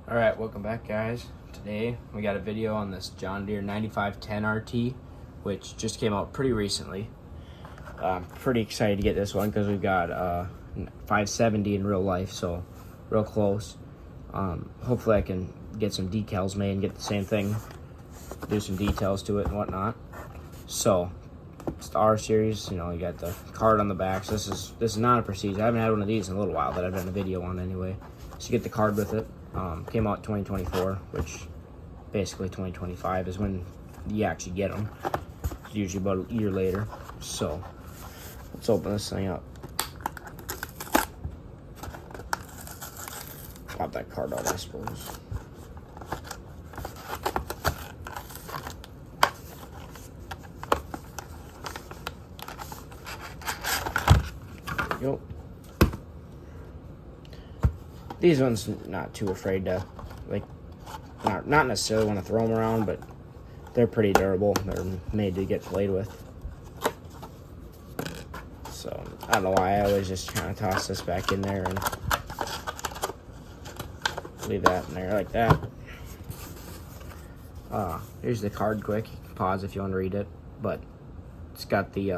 Alright, welcome back guys. Today we got a video on this John Deere 9510 RT, which just came out pretty recently. I'm pretty excited to get this one because we've got 570 in real life, so real close. Hopefully I can get some decals made and get the same thing, do some details to it and whatnot. So it's the R series, you got the card on the back. So this is not a Prestige. I haven't had one of these in a little while that I've done a video on anyway. So you get the card with it. Came out 2024, which basically 2025 is when you actually get them. It's usually about a year later. So let's open this thing up. Pop that card out, I suppose. There we go. These ones, not too afraid to, not necessarily want to throw them around, but they're pretty durable. They're made to get played with. So, I don't know why I always just kind of toss this back in there and leave that in there like that. Here's the card quick. You can pause if you want to read it, but it's got the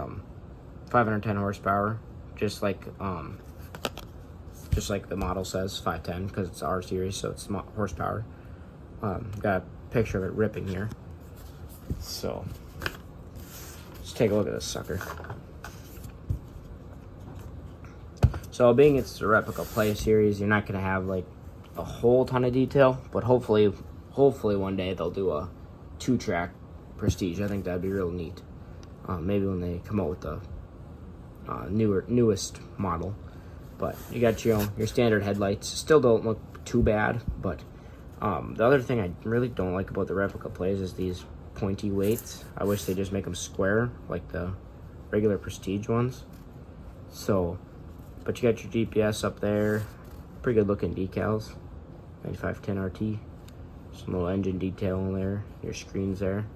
510 horsepower, just like the model says, 510, because it's R series, so it's horsepower. Got a picture of it ripping here. So let's take a look at this sucker. So being it's a replica play series, you're not gonna have like a whole ton of detail, but hopefully one day they'll do a 2-track Prestige. I think that'd be real neat. Maybe when they come out with the newest model. But you got your standard headlights. Still don't look too bad, but the other thing I really don't like about the replica plays is these pointy weights. I wish they just make them square like the regular Prestige ones. So, but you got your GPS up there. Pretty good looking decals. 9510 RT. Some little engine detail in there. Your screens there.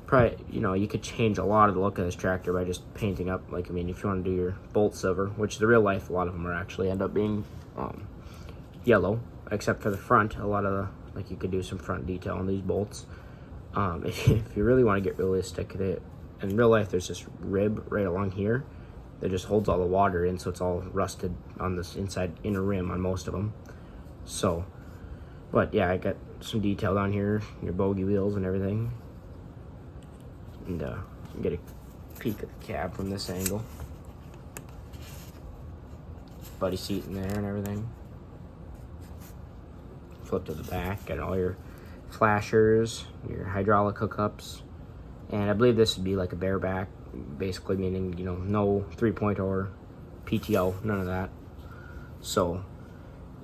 Probably, you could change a lot of the look of this tractor by just painting up, if you want to do your bolt silver, which the real life, a lot of them are actually end up being yellow, except for the front. A lot of you could do some front detail on these bolts. If you really want to get realistic, in real life, there's this rib right along here that just holds all the water in, so it's all rusted on this inside inner rim on most of them. So, but yeah, I got some detail down here, your bogey wheels and everything. And get a peek at the cab from this angle. Buddy seat in there and everything. Flip to the back, got all your flashers, your hydraulic hookups, and I believe this would be like a bareback, basically meaning no 3-point or PTO, none of that. So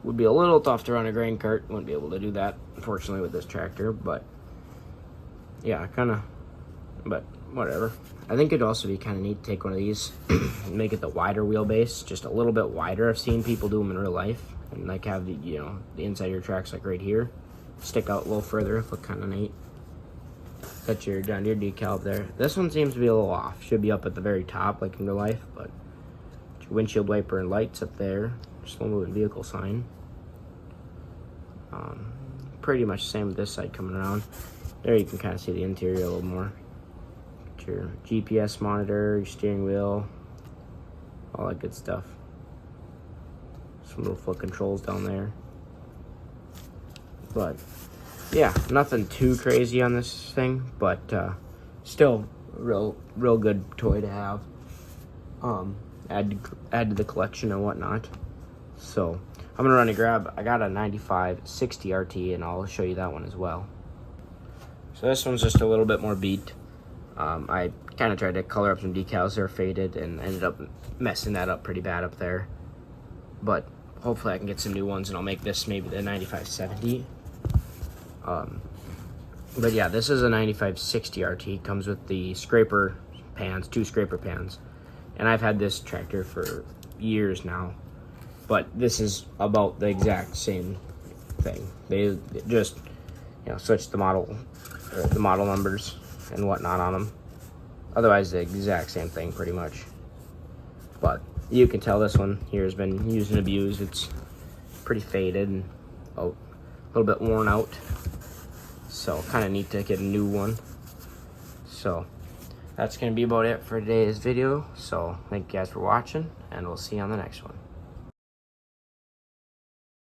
would be a little tough to run a grain cart. Wouldn't be able to do that, unfortunately, with this tractor. But yeah, but whatever. I think it'd also be kind of neat to take one of these and make it the wider wheelbase, just a little bit wider. I've seen people do them in real life, and have the the inside of your tracks right here, stick out a little further, look kind of neat. Got your John Deere decal up there. This one seems to be a little off. Should be up at the very top, like in real life, but your windshield wiper and lights up there. Slow moving vehicle sign. Pretty much the same with this side coming around. There you can kind of see the interior a little more. Your GPS monitor, your steering wheel, all that good stuff. Some little foot controls down there. But yeah, nothing too crazy on this thing, but still real good toy to have. Add to the collection and whatnot. So I'm gonna run and grab. I got a 9560 RT, and I'll show you that one as well. So this one's just a little bit more beat. I kind of tried to color up some decals. They're faded and ended up messing that up pretty bad up there. But hopefully I can get some new ones, and I'll make this maybe the 9570. But yeah, this is a 9560 RT. Comes with the scraper pans, 2 scraper pans. And I've had this tractor for years now. But this is about the exact same thing. They just, switched the model numbers and whatnot on them. Otherwise, the exact same thing pretty much. But you can tell this one here has been used and abused. It's pretty faded and a little bit worn out. So kind of neat to get a new one. So that's going to be about it for today's video. So thank you guys for watching, and we'll see you on the next one.